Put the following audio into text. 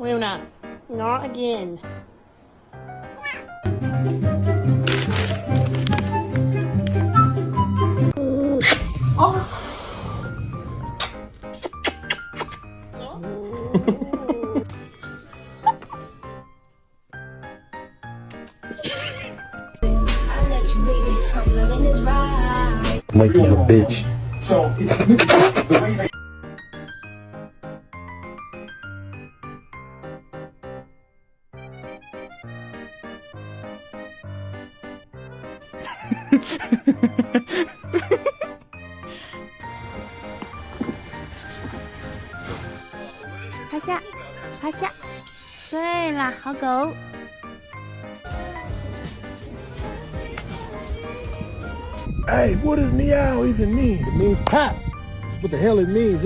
Luna, not again. Mike is a bitch. So it's the way they趴下，趴下。对啦，好狗。Hey, what does meow even mean? It means pat. That's what the hell it means.